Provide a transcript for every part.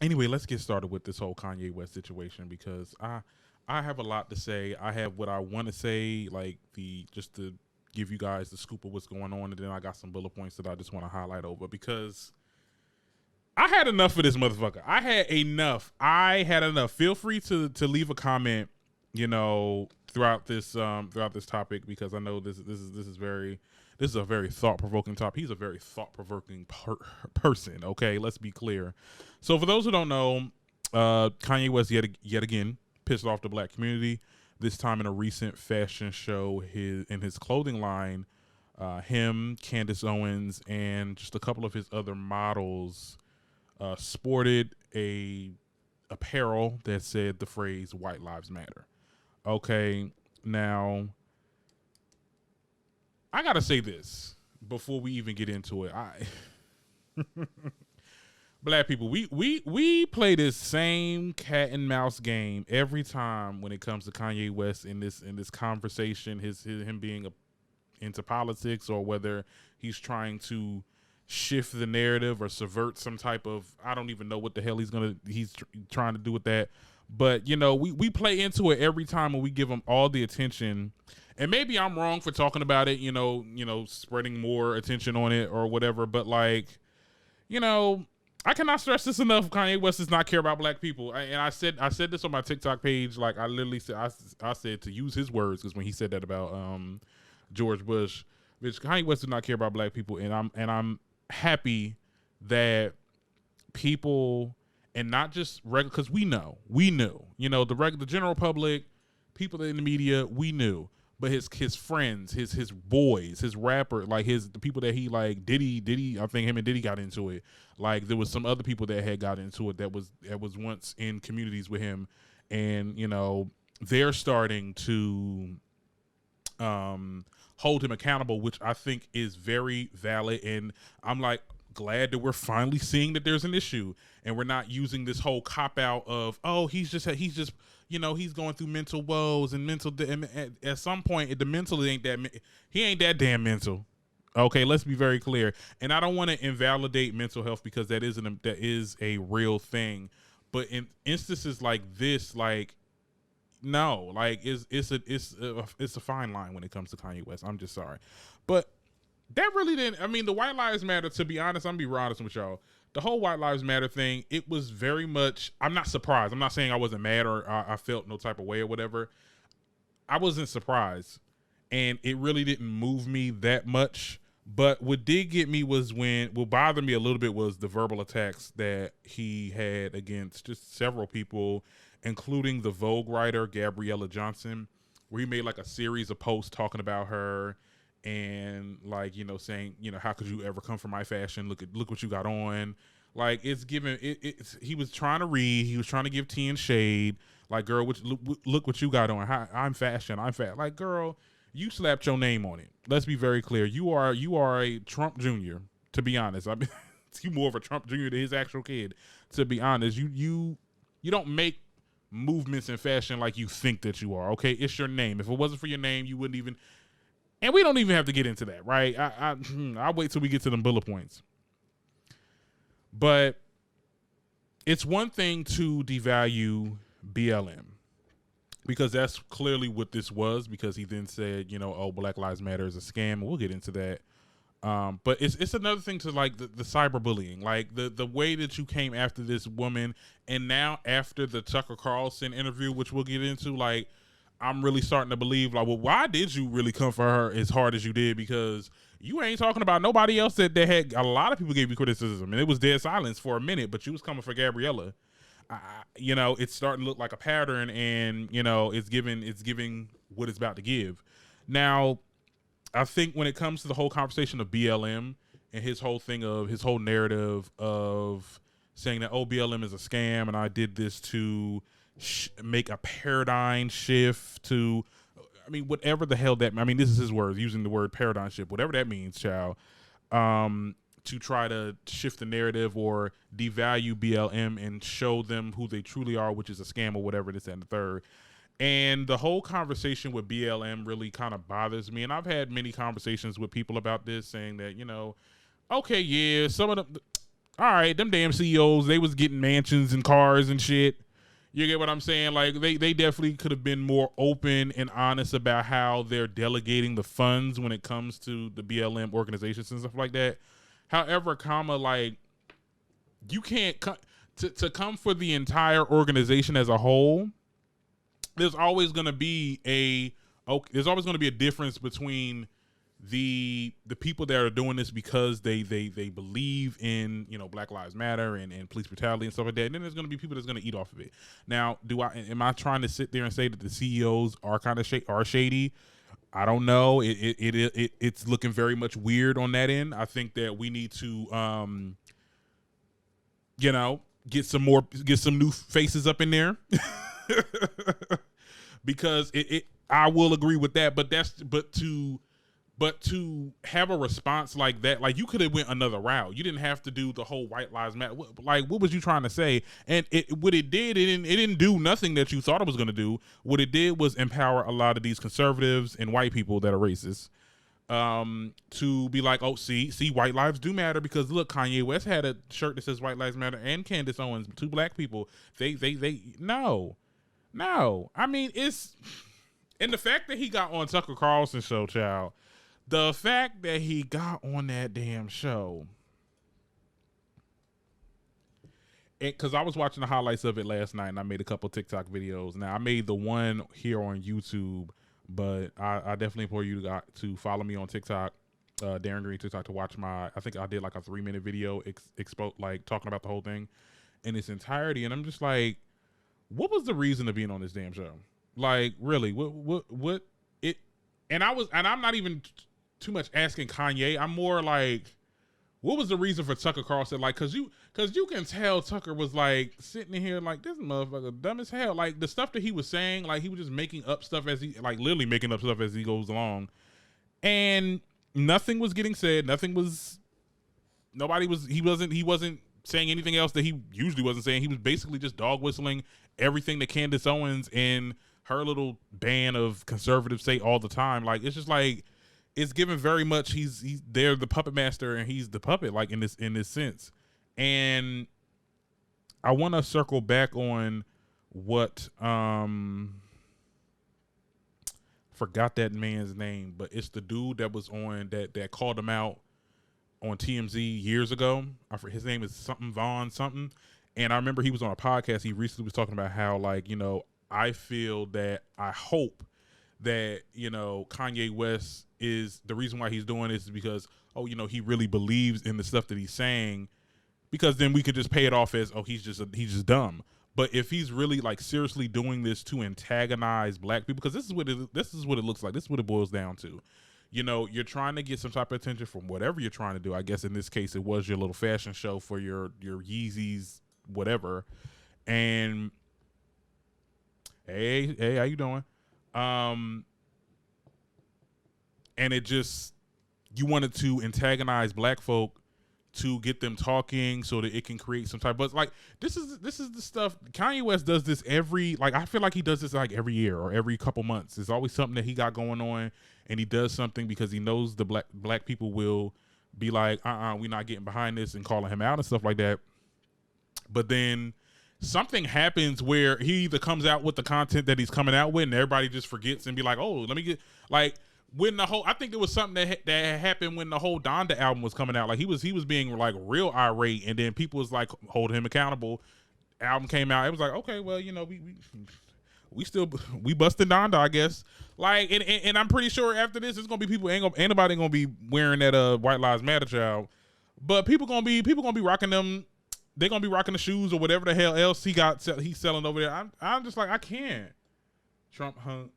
Anyway, let's get started with this whole Kanye West situation because I have a lot to say. I have what I want to say, like the just to give you guys the scoop of what's going on, and then I got some bullet points that I just want to highlight over because I had enough of this motherfucker. I had enough. I had enough. Feel free to leave a comment, throughout this topic because I know this is a very thought provoking topic. He's a very thought provoking person. Okay, let's be clear. So for those who don't know, Kanye West yet again pissed off the black community. This time in a recent fashion show, his clothing line, him, Candace Owens, and just a couple of his other models sported a apparel that said the phrase "White Lives Matter." Okay, now I gotta say this before we even get into it. I Black people, we play this same cat and mouse game every time when it comes to Kanye West in this conversation. Him being into politics or whether he's trying to shift the narrative or subvert some type of I don't even know what the hell he's trying to do with that. But we play into it every time and we give him all the attention. And maybe I'm wrong for talking about it, spreading more attention on it or whatever. But you know, I cannot stress this enough. Kanye West does not care about black people, and I said this on my TikTok page. Like I literally said, I said to use his words because when he said that about George Bush, which Kanye West does not care about black people, and I'm happy that people and not just regular because we knew the general public, people in the media, we knew. But his friends, his boys, his rapper, like the people that he like Diddy, I think him and Diddy got into it. Like there was some other people that had got into it that was once in communities with him, and they're starting to hold him accountable, which I think is very valid. And I'm like glad that we're finally seeing that there's an issue, and we're not using this whole cop out of he's just he's going through mental woes and at some point the mental he ain't that damn mental. Okay, let's be very clear. And I don't want to invalidate mental health because that is a real thing. But in instances like this, like no, like it's a fine line when it comes to Kanye West. I'm just sorry, but that really didn't. I mean, the White Lives Matter. To be honest, I'm gonna be real honest with y'all. The whole White Lives Matter thing, it was very much. I'm not surprised. I'm not saying I wasn't mad or I felt no type of way or whatever. I wasn't surprised, and it really didn't move me that much. But what did get me was what bothered me a little bit was the verbal attacks that he had against just several people, including the Vogue writer Gabriella Johnson, where he made like a series of posts talking about her and like saying how could you ever come for my fashion, look what you got on. Like it's given he was trying to read, he was trying to give tea and shade, like girl look what you got on. I'm fashion, I'm fat. Like girl, you slapped your name on it. Let's be very clear, you are a Trump Jr. To be honest, I mean you more of a Trump Jr. than his actual kid. To be honest, you don't make movements in fashion like you think that you are. Okay, it's your name. If it wasn't for your name, you wouldn't even. And we don't even have to get into that, right? I'll wait till we get to them bullet points. But it's one thing to devalue BLM because that's clearly what this was. Because he then said, Black Lives Matter is a scam. We'll get into that. But it's another thing to like the cyberbullying, like the way that you came after this woman, and now after the Tucker Carlson interview, which we'll get into, like. I'm really starting to believe, like, well, why did you really come for her as hard as you did? Because you ain't talking about nobody else that had a lot of people gave you criticism, and it was dead silence for a minute, but you was coming for Gabriella. It's starting to look like a pattern, and it's giving what it's about to give. Now, I think when it comes to the whole conversation of BLM and his whole narrative of saying that BLM is a scam, and I did this to make a paradigm shift to, whatever the hell that, this is his words, using the word paradigm shift, whatever that means, child, to try to shift the narrative or devalue BLM and show them who they truly are, which is a scam or whatever this and the third. And the whole conversation with BLM really kind of bothers me. And I've had many conversations with people about this saying that, okay, yeah, some of them, all right, them damn CEOs, they was getting mansions and cars and shit. You get what I'm saying? Like they definitely could have been more open and honest about how they're delegating the funds when it comes to the BLM organizations and stuff like that. However, like you can't to come for the entire organization as a whole. There's always going to be a difference between the people that are doing this because they believe in, you know, Black Lives Matter and police brutality and stuff like that. And then there's going to be people that's going to eat off of it. Now, am I trying to sit there and say that the CEOs are kind of are shady? I don't know. It's looking very much weird on that end. I think that we need to, you know, get some new faces up in there. Because I will agree with that, but to have a response like that, like you could have went another route. You didn't have to do the whole White Lives Matter. Like, what was you trying to say? And it didn't do nothing that you thought it was going to do. What it did was empower a lot of these conservatives and white people that are racist, to be like, oh, see, white lives do matter, because look, Kanye West had a shirt that says White Lives Matter, and Candace Owens, two black people. They no. I mean, and the fact that he got on Tucker Carlson's show, child. The fact that he got on that damn show, because I was watching the highlights of it last night, and I made a couple TikTok videos. Now, I made the one here on YouTube, but I definitely implore you to follow me on TikTok, Darren Green TikTok, to watch I think I did like a 3-minute video like talking about the whole thing in its entirety. And I'm just like, what was the reason of being on this damn show? Like, really, what it? And I'm not even too much asking Kanye. I'm more like, what was the reason for Tucker Carlson? Like, cause you can tell Tucker was like sitting in here like, this motherfucker dumb as hell. Like, the stuff that he was saying, like he was just making up stuff as he literally making up stuff as he goes along, and nothing was getting said. He wasn't saying anything else that he usually wasn't saying. He was basically just dog whistling everything that Candace Owens and her little band of conservatives say all the time. Like, it's just like, it's given very much they're the puppet master and he's the puppet, like in this sense. And I want to circle back on what forgot that man's name, but it's the dude that was on that called him out on TMZ years ago. His name is something Vaughn something. And I remember he was on a podcast. He recently was talking about how, like, you know, I hope that, you know, Kanye West is the reason why he's doing this is because, oh, you know, he really believes in the stuff that he's saying, because then we could just pay it off as, oh, he's just dumb. But if he's really like seriously doing this to antagonize black people, because this is what it looks like. This is what it boils down to. You know, you're trying to get some type of attention from whatever you're trying to do. I guess in this case, it was your little fashion show for your Yeezys, whatever. And hey, how you doing? And it just, you wanted to antagonize black folk to get them talking so that it can create some type. But like, this is the stuff Kanye West does this I feel like he does this like every year or every couple months. There's always something that he got going on, and he does something because he knows the black people will be like, we're not getting behind this, and calling him out and stuff like that. But then something happens where he either comes out with the content that he's coming out with, and everybody just forgets and be like, oh, let me get, like, when I think there was something that happened when the whole Donda album was coming out. Like, he was being like real irate, and then people was like holding him accountable. Album came out, it was like, okay, well, you know, we busted Donda, I guess. Like, and I'm pretty sure after this, it's gonna be people, ain't nobody gonna be wearing that White Lives Matter child, but people gonna be rocking them. They're gonna be rocking the shoes or whatever the hell else he's selling over there. I'm just like, I can't. Trump hung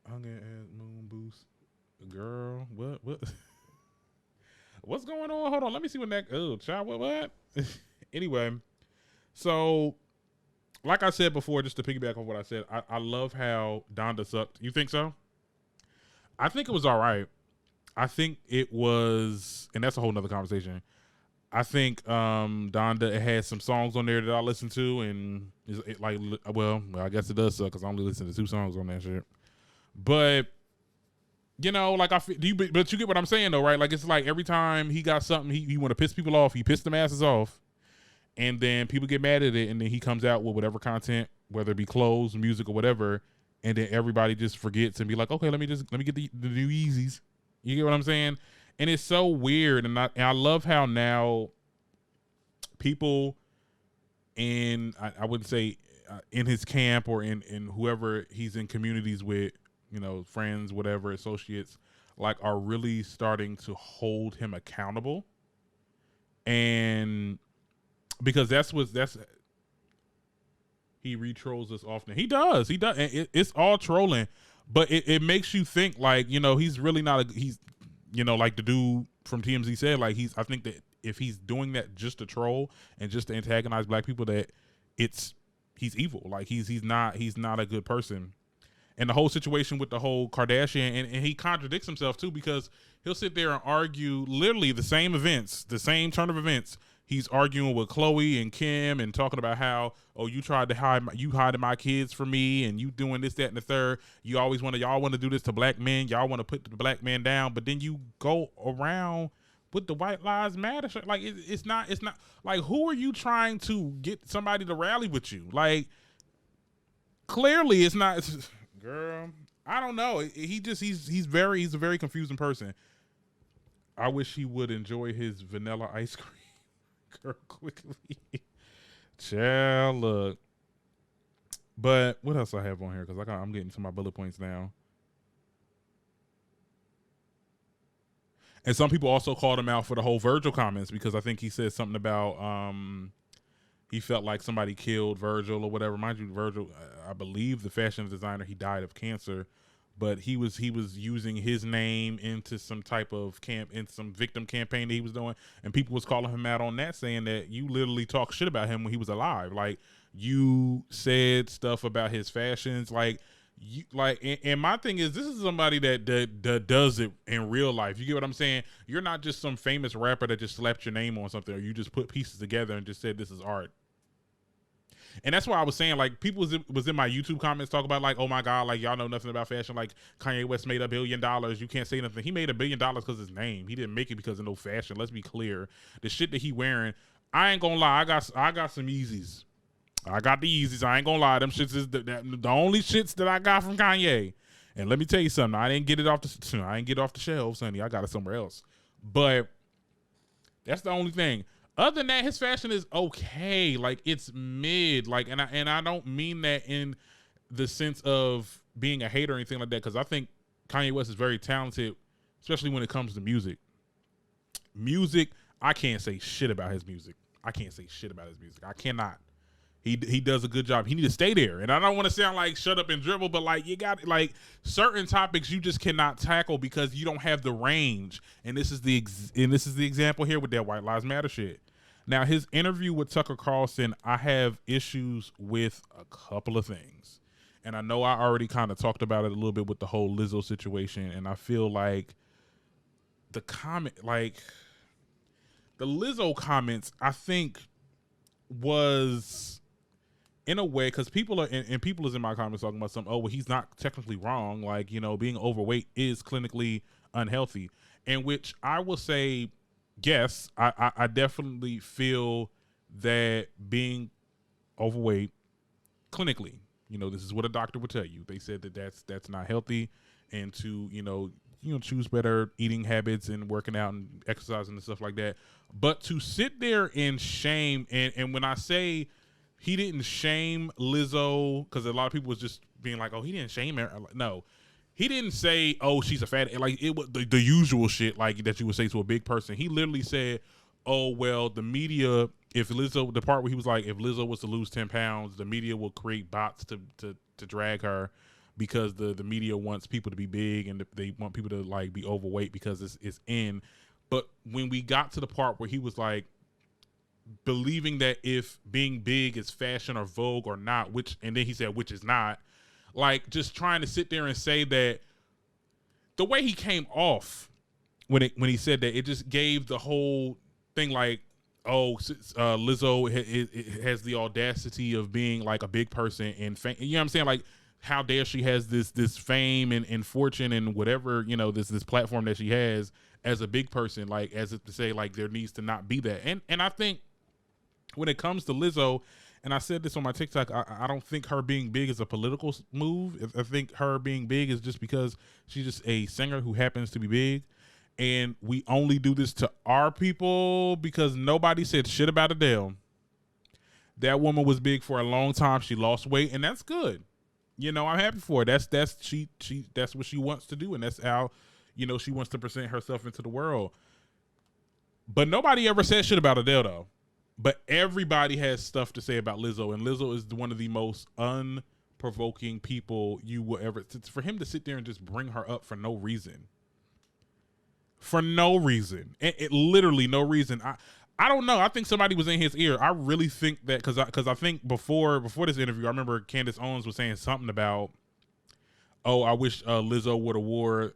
it as moon boost. Girl, what? What's going on? Hold on, let me see what that. Oh, child, what? Anyway, so like I said before, just to piggyback on what I said, I love how Donda sucked. You think so? I think it was all right. I think it was, and that's a whole nother conversation. I think Donda had some songs on there that I listened to, and it like, well, I guess it does suck because I only listened to 2 songs on that shit. But you know, like, but you get what I'm saying though, right? Like, it's like every time he got something, he want to piss people off. He pissed them asses off, and then people get mad at it, and then he comes out with whatever content, whether it be clothes, music, or whatever, and then everybody just forgets and be like, okay, let me get the new Yeezys. You get what I'm saying? And it's so weird, and I love how now people I wouldn't say in his camp or in whoever he's in communities with, friends, whatever, associates, like, are really starting to hold him accountable. And because that's he re-trolls us often. He does. And it's all trolling, but it makes you think, like, he's really not he's, like the dude from TMZ said, like, I think that if he's doing that just to troll and just to antagonize black people, that he's evil. Like, he's not a good person. And the whole situation with the whole Kardashian, and he contradicts himself too, because he'll sit there and argue literally the same events, the same turn of events. He's arguing with Khloe and Kim and talking about how, oh, you tried to hiding my kids from me, and you doing this, that, and the third. Y'all want to do this to black men. Y'all want to put the black man down, but then you go around with the White Lives Matter shit. Like, it's not like, who are you trying to get somebody to rally with you? Like, clearly it's not. Girl, I don't know. He's a very confusing person. I wish he would enjoy his vanilla ice cream. Girl, quickly. Child, look. But what else I have on here? Because I'm getting to my bullet points now. And some people also called him out for the whole Virgil comments, because I think he said something about he felt like somebody killed Virgil or whatever. Mind you, Virgil, I believe the fashion designer, he died of cancer, but he was using his name into some type of in some victim campaign that he was doing, and people was calling him out on that, saying that you literally talk shit about him when he was alive. Like, you said stuff about his fashions, like, you like, and my thing is, this is somebody that does it in real life. You get what I'm saying? You're not just some famous rapper that just slapped your name on something, or you just put pieces together and just said this is art. And that's why I was saying, like, people was in my YouTube comments talking about, like, oh my God, like, y'all know nothing about fashion. Like, Kanye West made $1 billion. You can't say nothing. He made $1 billion because his name. He didn't make it because of no fashion. Let's be clear. The shit that he wearing, I ain't gonna lie. I got some Yeezys. I got the Yeezys. I ain't gonna lie. Them shits is the only shits that I got from Kanye. And let me tell you something. I didn't get it off the shelves, honey. I got it somewhere else. But that's the only thing. Other than that, his fashion is okay. Like, it's mid. Like, and I don't mean that in the sense of being a hater or anything like that, because I think Kanye West is very talented, especially when it comes to music. Music, I can't say shit about his music. I cannot. He does a good job. He need to stay there. And I don't want to sound like shut up and dribble, but, like, you got, like, certain topics you just cannot tackle because you don't have the range. And this is the example here with that White Lives Matter shit. Now, his interview with Tucker Carlson, I have issues with a couple of things. And I know I already kind of talked about it a little bit with the whole Lizzo situation, and I feel like the Lizzo comments, I think, was, in a way, because people are, and people is in my comments talking about something, oh, well, he's not technically wrong. Like, being overweight is clinically unhealthy. In which I will say, yes, I definitely feel that being overweight clinically, this is what a doctor would tell you. They said that that's not healthy, and to, choose better eating habits and working out and exercising and stuff like that. But to sit there and shame, and when I say he didn't shame Lizzo, because a lot of people was just being like, oh, he didn't shame her. No, he didn't say, oh, she's a fat, like, it was the usual shit, like, that you would say to a big person. He literally said, oh, well, the media, if Lizzo, the part where he was like, if Lizzo was to lose 10 pounds, the media will create bots to drag her, because the media wants people to be big, and they want people to, like, be overweight because it's in. But when we got to the part where he was like, believing that if being big is fashion or vogue or not, and then he said, which is not, like, just trying to sit there and say that, the way he came off when he said that, it just gave the whole thing like, oh, Lizzo has the audacity of being, like, a big person and fame. You know what I'm saying? Like, how dare she has this fame and fortune and whatever, this platform that she has as a big person, like, as if to say, like, there needs to not be that. And I think when it comes to Lizzo, and I said this on my TikTok, I don't think her being big is a political move. I think her being big is just because she's just a singer who happens to be big. And we only do this to our people because nobody said shit about Adele. That woman was big for a long time. She lost weight, and that's good. You know, I'm happy for her. That's what she wants to do, and that's how, you know, she wants to present herself into the world. But nobody ever said shit about Adele though. But everybody has stuff to say about Lizzo, and Lizzo is one of the most unprovoking people you will ever. For him to sit there and just bring her up for no reason. For no reason. It literally no reason. I don't know. I think somebody was in his ear. I really think that because I think before this interview, I remember Candace Owens was saying something about, oh, I wish Lizzo would have wore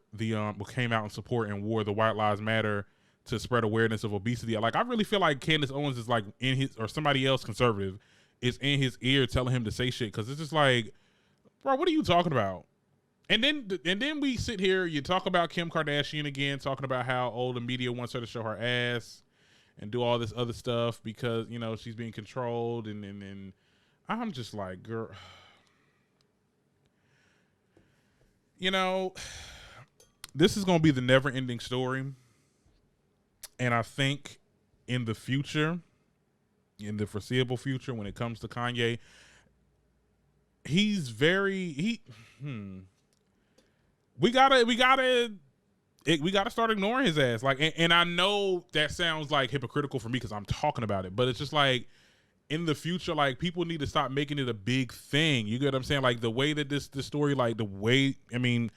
came out in support and wore the White Lives Matter to spread awareness of obesity. Like, I really feel like Candace Owens is like in his, or somebody else conservative is in his ear telling him to say shit, because it's just like, bro, what are you talking about? And then we sit here, you talk about Kim Kardashian again, talking about how the media wants her to show her ass and do all this other stuff because, you know, she's being controlled, and I'm just like, girl, you know, this is going to be the never ending story. And I think in the future, in the foreseeable future, when it comes to Kanye, we gotta start ignoring his ass. Like, and I know that sounds like hypocritical for me because I'm talking about it, but it's just like, in the future, like, people need to stop making it a big thing. You get what I'm saying? Like, the way that this story, like, the way, I mean,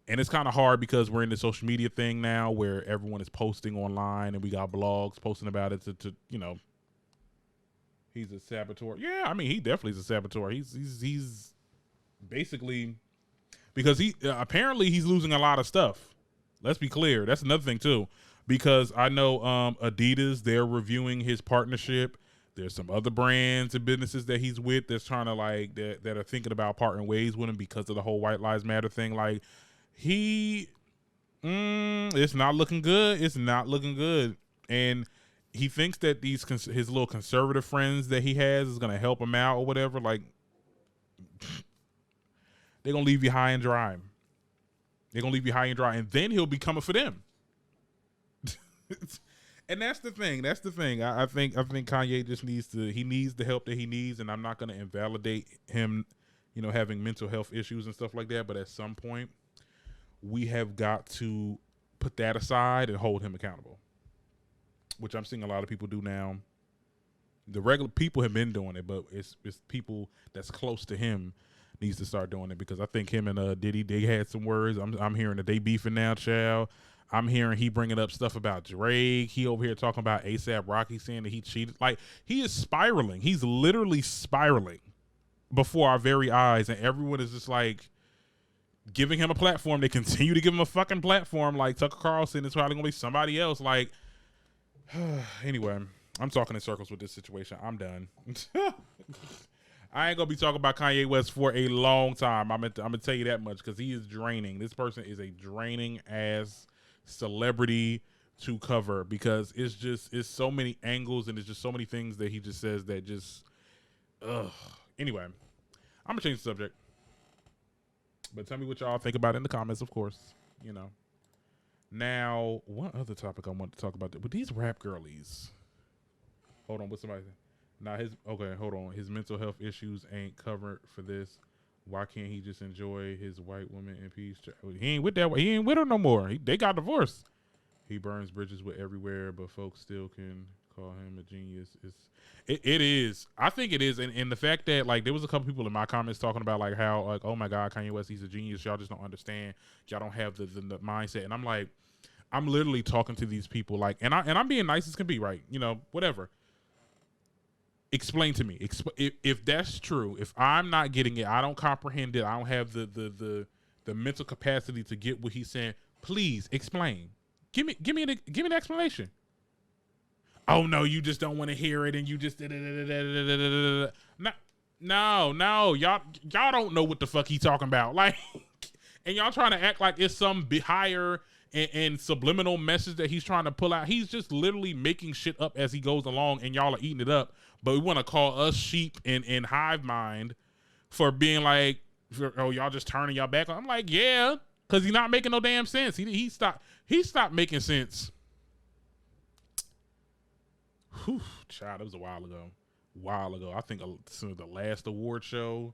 and it's kind of hard because we're in the social media thing now where everyone is posting online, and we got blogs posting about it to you know, he's a saboteur. Yeah, I mean, he definitely is a saboteur. He's basically, because he apparently he's losing a lot of stuff. Let's be clear. That's another thing too, because I know Adidas, they're reviewing his partnership. There's some other brands and businesses that he's with that's trying to like that are thinking about parting ways with him because of the whole White Lives Matter thing. Like, it's not looking good. It's not looking good. And he thinks that his little conservative friends that he has is going to help him out or whatever. Like, they're going to leave you high and dry. They're going to leave you high and dry. And then he'll be coming for them. And that's the thing. I think Kanye just needs the help that he needs. And I'm not going to invalidate him, you know, having mental health issues and stuff like that. But at some point, we have got to put that aside and hold him accountable, which I'm seeing a lot of people do now. The regular people have been doing it, but it's people that's close to him needs to start doing it, because I think him and Diddy, they had some words. I'm hearing that they beefing now, child. I'm hearing he bringing up stuff about Drake. He over here talking about A$AP Rocky, saying that he cheated. Like, he is spiraling. He's literally spiraling before our very eyes, and everyone is just like giving him a platform. They continue to give him a fucking platform. Like, Tucker Carlson is probably gonna be somebody else. Like, anyway, I'm talking in circles with this situation. I'm done. I ain't gonna be talking about Kanye West for a long time. I'm gonna tell you that much, because he is draining. This person is a draining ass celebrity to cover, because it's so many angles, and it's just so many things that he just says that just Anyway, I'm gonna change the subject. But tell me what y'all think about it in the comments, of course. You know. Now, what other topic I want to talk about? But these rap girlies. Hold on, what's somebody saying? Hold on. His mental health issues ain't covered for this. Why can't he just enjoy his white woman in peace? He ain't with that. He ain't with her no more. They got divorced. He burns bridges with everywhere, but folks still can call him a genius. It is. I think it is. And the fact that, like, there was a couple people in my comments talking about, like, how, like, oh my God, Kanye West, he's a genius. Y'all just don't understand. Y'all don't have the mindset. And I'm like, I'm literally talking to these people, like, and I'm being nice as can be, right? You know, whatever. Explain to me. If that's true, if I'm not getting it, I don't comprehend it, I don't have the mental capacity to get what he's saying, please explain. Give me an explanation. Oh no, you just don't want to hear it, and you just no, y'all don't know what the fuck he talking about, like, and y'all trying to act like it's some higher and subliminal message that he's trying to pull out. He's just literally making shit up as he goes along, and y'all are eating it up. but we want to call us sheep in hive mind for being like, oh, y'all just turning y'all back on. I'm like, yeah, because he's not making no damn sense. He stopped making sense. Whew, child, it was a while ago. I think since the last award show,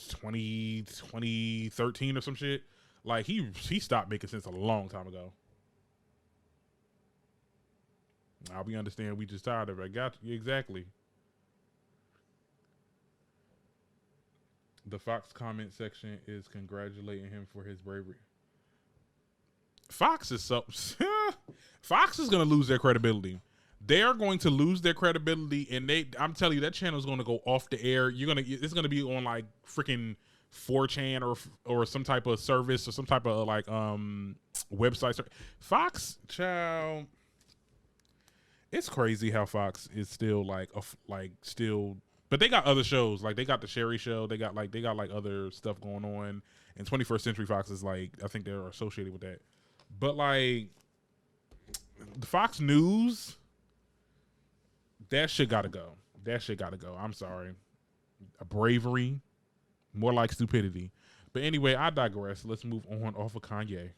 2013 or some shit. Like he stopped making sense a long time ago. Now we understand we just tired of it. I got you exactly. The Fox comment section is congratulating him for his bravery. Fox is Fox is gonna lose their credibility. They are going to lose their credibility, and I'm telling you, that channel is going to go off the air. It's going to be on like freaking 4chan or some type of service or some type of like website. Fox, child, it's crazy how Fox is still still, but they got other shows. Like they got the Sherry Show. They got like other stuff going on. And 21st Century Fox is like, I think they're associated with that. But like the Fox News, that shit gotta go. I'm sorry. A bravery, more like stupidity. But anyway, I digress. Let's move on off of Kanye.